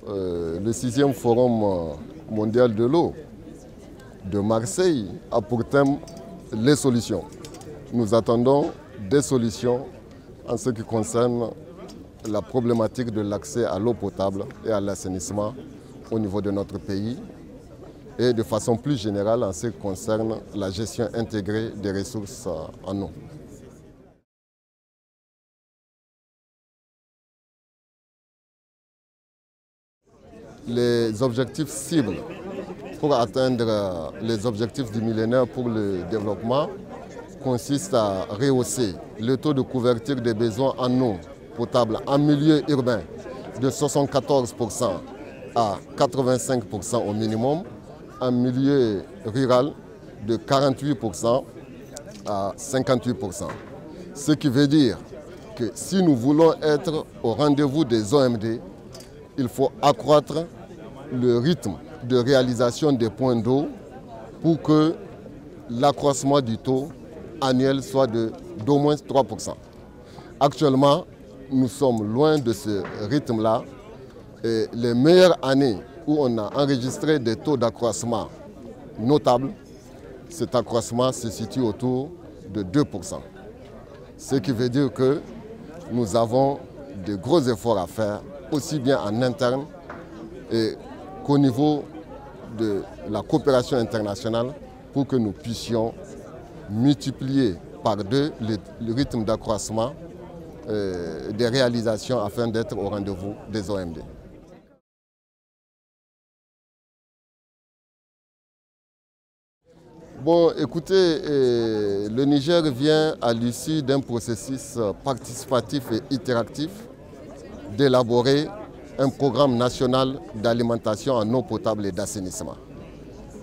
le 6e Forum mondial de l'eau de Marseille a pour thème les solutions. Nous attendons des solutions en ce qui concerne la problématique de l'accès à l'eau potable et à l'assainissement au niveau de notre pays et de façon plus générale en ce qui concerne la gestion intégrée des ressources en eau. Les objectifs cibles pour atteindre les objectifs du millénaire pour le développement consistent à rehausser le taux de couverture des besoins en eau potable en milieu urbain de 74% à 85% au minimum, en milieu rural de 48% à 58%. Ce qui veut dire que si nous voulons être au rendez-vous des OMD, il faut accroître le rythme de réalisation des points d'eau pour que l'accroissement du taux annuel soit d'au moins 3%. Actuellement, nous sommes loin de ce rythme-là et les meilleures années où on a enregistré des taux d'accroissement notables, cet accroissement se situe autour de 2%. Ce qui veut dire que nous avons de gros efforts à faire, aussi bien en interne qu'au niveau de la coopération internationale pour que nous puissions multiplier par 2 le rythme d'accroissement des réalisations afin d'être au rendez-vous des OMD. Bon, écoutez, le Niger vient à l'issue d'un processus participatif et itératif d'élaborer un programme national d'alimentation en eau potable et d'assainissement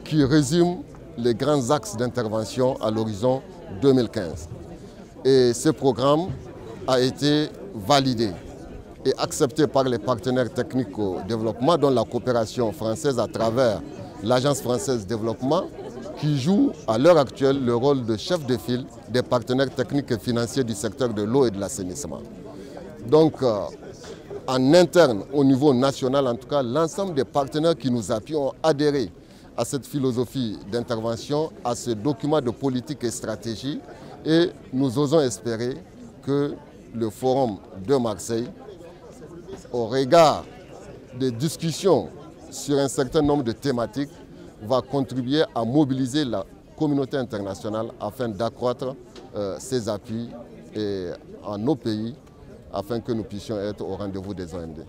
qui résume les grands axes d'intervention à l'horizon 2015. Et ce programme a été validé et accepté par les partenaires techniques au développement, dont la coopération française à travers l'Agence française de développement, qui joue à l'heure actuelle le rôle de chef de file des partenaires techniques et financiers du secteur de l'eau et de l'assainissement. Donc, en interne, au niveau national en tout cas, l'ensemble des partenaires qui nous appuient ont adhéré à cette philosophie d'intervention, à ce document de politique et stratégie, et nous osons espérer que le Forum de Marseille, au regard des discussions sur un certain nombre de thématiques, va contribuer à mobiliser la communauté internationale afin d'accroître ses appuis en nos pays afin que nous puissions être au rendez-vous des OMD.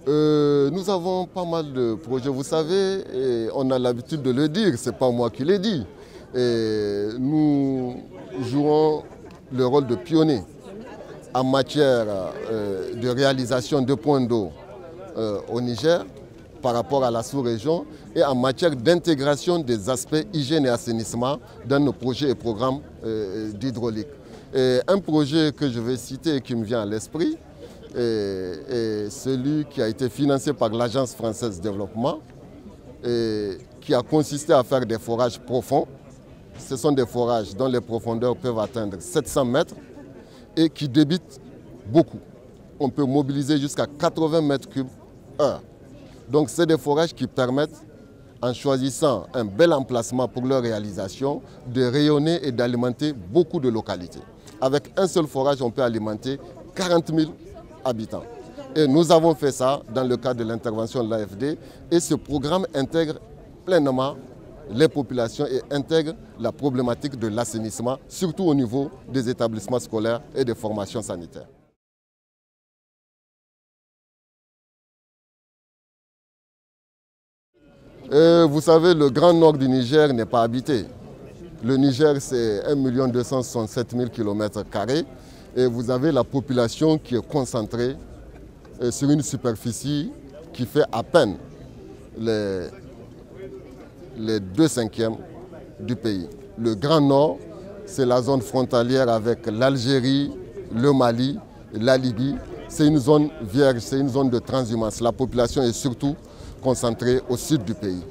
Nous avons pas mal de projets, vous savez, et on a l'habitude de le dire, ce n'est pas moi qui l'ai dit. Et nous jouons le rôle de pionnier en matière de réalisation de points d'eau au Niger par rapport à la sous-région et en matière d'intégration des aspects hygiène et assainissement dans nos projets et programmes d'hydraulique. Un projet que je vais citer et qui me vient à l'esprit est celui qui a été financé par l'Agence française de développement et qui a consisté à faire des forages profonds. Ce sont des forages dont les profondeurs peuvent atteindre 700 mètres et qui débitent beaucoup. On peut mobiliser jusqu'à 80 mètres cubes heure. Donc c'est des forages qui permettent, en choisissant un bel emplacement pour leur réalisation, de rayonner et d'alimenter beaucoup de localités. Avec un seul forage, on peut alimenter 40 000 habitants. Et nous avons fait ça dans le cadre de l'intervention de l'AFD et ce programme intègre pleinement les populations et intègre la problématique de l'assainissement, surtout au niveau des établissements scolaires et des formations sanitaires. Vous savez, le grand nord du Niger n'est pas habité. Le Niger, c'est 1 267 000 km² et vous avez la population qui est concentrée sur une superficie qui fait à peine les 2/5 du pays. Le Grand Nord, c'est la zone frontalière avec l'Algérie, le Mali, la Libye. C'est une zone vierge, c'est une zone de transhumance. La population est surtout concentrée au sud du pays.